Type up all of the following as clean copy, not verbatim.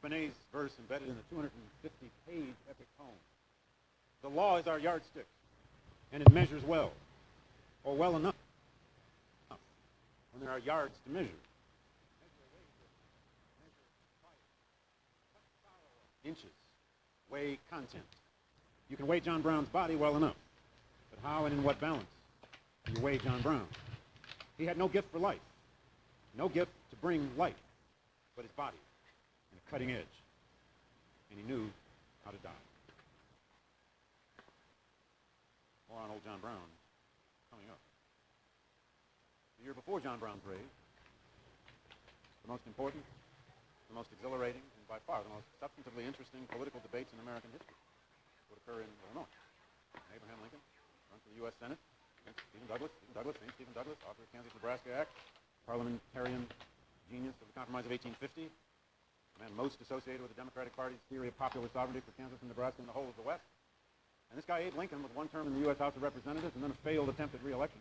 Benet's verse embedded in the 250-page epic poem. The law is our yardstick, and it measures well, or well enough, when there are yards to measure. Inches, weigh content. You can weigh John Brown's body well enough, but how and in what balance do you weigh John Brown? He had no gift for life, no gift to bring life, but his body and a cutting edge, and he knew how to die. More on old John Brown coming up. The year before John Brown's raid, the most important, the most exhilarating, and by far the most substantively interesting political debates in American history would occur in Illinois. Abraham Lincoln run for the U.S. Senate against Stephen Douglas, St. Stephen Douglas, author of the Kansas-Nebraska Act, parliamentarian genius of the Compromise of 1850, the man most associated with the Democratic Party's theory of popular sovereignty for Kansas and Nebraska and the whole of the West. And this guy, Abe Lincoln, with one term in the U.S. House of Representatives and then a failed attempt at re-election.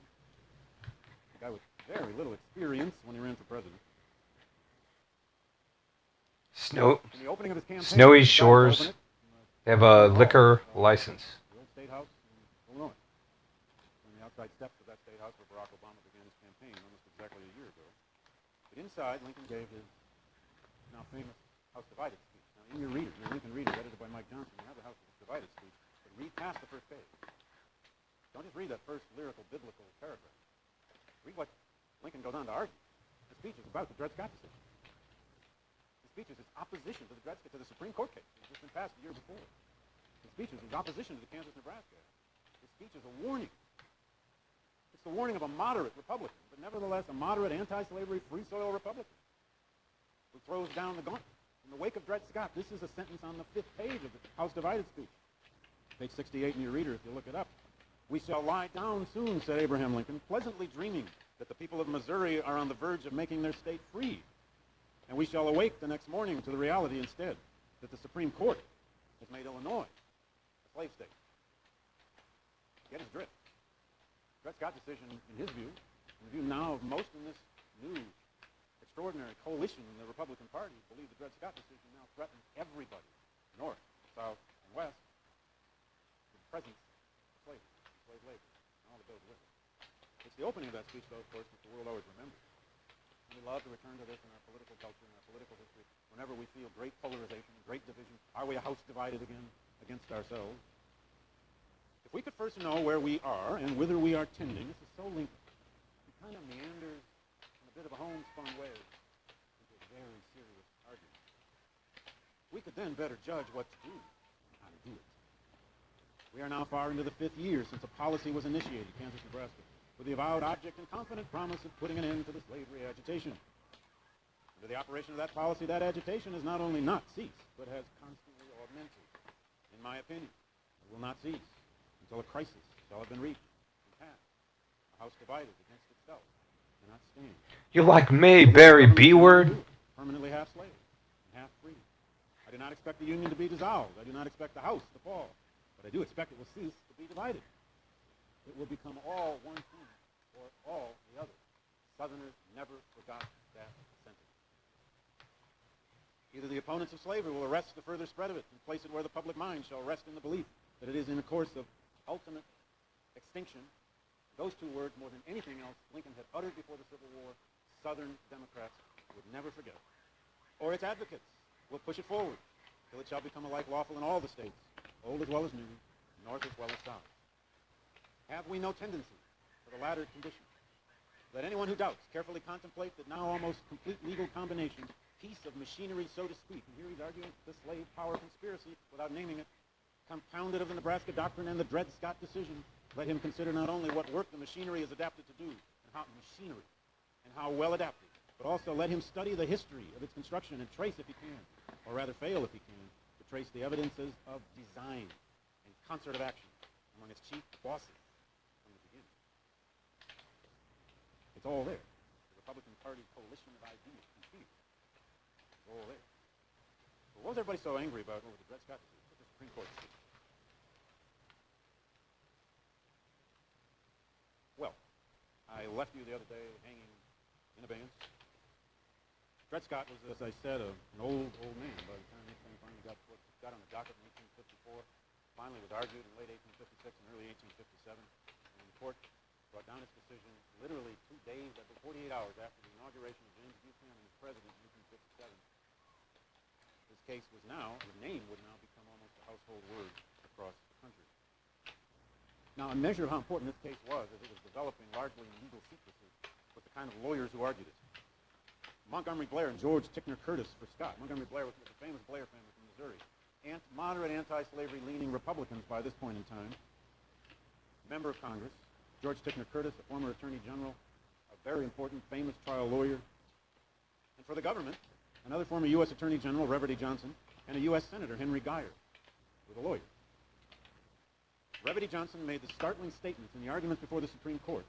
A guy with very little experience when he ran for president. In the opening of his campaign, Snowy Shores. They have a liquor license. The old State House in Illinois. On the outside steps of that State House where Barack Obama began his campaign almost exactly a year ago. But inside, Lincoln gave his now famous House Divided speech. Now, in your Lincoln Reader, edited by Mike Johnson, you have the House Divided speech, but read past the first page. Don't just read that first lyrical, biblical paragraph. Read what Lincoln goes on to argue. The speech is about the Dred Scott decision. The speech is his opposition to the Supreme Court case that has just been passed the year before. The speech is his opposition to the Kansas-Nebraska Act. The speech is a warning. It's the warning of a moderate Republican, but nevertheless a moderate anti-slavery free soil Republican who throws down the gauntlet. In the wake of Dred Scott, this is a sentence on the 5th page of the House Divided speech. Page 68 in your reader if you look it up. We shall lie down soon, said Abraham Lincoln, pleasantly dreaming that the people of Missouri are on the verge of making their state free. And we shall awake the next morning to the reality instead that the Supreme Court has made Illinois a slave state. Get his drift. Dred Scott decision, in his view, in the view now of most in this new extraordinary coalition in the Republican Party, believe the Dred Scott decision now threatens everybody, north, south, and west, with the presence of slavery, slave labor, and all that goes with it. It's the opening of that speech, though, of course, that the world always remembers. We love to return to this in our political culture and our political history. Whenever we feel great polarization, great division, are we a house divided again against ourselves? If we could first know where we are and whither we are tending, this is so Lincoln. He kind of meanders in a bit of a homespun way into a very serious argument. We could then better judge what to do and how to do it. We are now far into the 5th year since a policy was initiated, Kansas, Nebraska, with the avowed object and confident promise of putting an end to the slavery agitation. Under the operation of that policy, that agitation has not only not ceased, but has constantly augmented. In my opinion, it will not cease until a crisis shall have been reached and passed. A house divided against itself cannot stand. You like me, Barry B-word? Permanently half slave and half free. I do not expect the Union to be dissolved. I do not expect the house to fall. But I do expect it will cease to be divided. It will become all one thing or all the other. Southerners never forgot that sentence. Either the opponents of slavery will arrest the further spread of it and place it where the public mind shall rest in the belief that it is in a course of ultimate extinction. Those two words, more than anything else Lincoln had uttered before the Civil War, Southern Democrats would never forget. Or its advocates will push it forward till it shall become alike lawful in all the states, old as well as new, north as well as south. Have we no tendency for the latter condition? Let anyone who doubts carefully contemplate that now almost complete legal combination, piece of machinery, so to speak, and here he's arguing the slave power conspiracy without naming it, compounded of the Nebraska Doctrine and the Dred Scott decision. Let him consider not only what work the machinery is adapted to do, and how well adapted, but also let him study the history of its construction and trace, if he can, or rather fail if he can, to trace the evidences of design and concert of action among its chief bosses. It's all there. The Republican Party coalition of ideas and fears. It's all there. But what was everybody so angry about over the Dred Scott decision? What the Supreme Court decision? Well, I left you the other day hanging in abeyance Dred Scott was, as I said, an old man by the time this thing finally got on the docket in 1854. Finally was argued in late 1856 and early 1857. And the court brought down its decision literally 2 days, 48 hours after the inauguration of James Buchanan as president in 1857. This case was now, the name would now become almost a household word across the country. Now, a measure of how important this case was as it was developing largely in legal secrecy was the kind of lawyers who argued it. Montgomery Blair and George Ticknor Curtis for Scott. Montgomery Blair was the famous Blair family from Missouri. Moderate anti-slavery leaning Republicans by this point in time. Member of Congress, George Ticknor Curtis, a former attorney general, a very important, famous trial lawyer. And for the government, another former U.S. Attorney General, Reverdy Johnson, and a U.S. Senator, Henry Geyer, with a lawyer. Reverdy Johnson made the startling statements in the arguments before the Supreme Court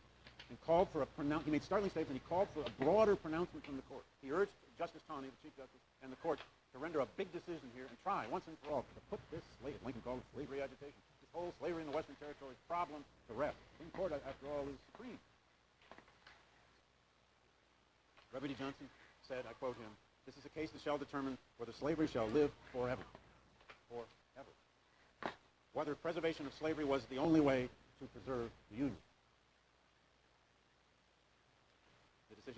and called for he made startling statements and he called for a broader pronouncement from the court. He urged Justice Taney, the Chief Justice, and the court to render a big decision here and try, once and for all, to put this Lincoln called it slavery agitation, this whole slavery in the Western Territories problem to rest. The Supreme Court, after all, is supreme. Reverdy Johnson said, I quote him, "This is a case that shall determine whether slavery shall live forever." Forever. Whether preservation of slavery was the only way to preserve the Union.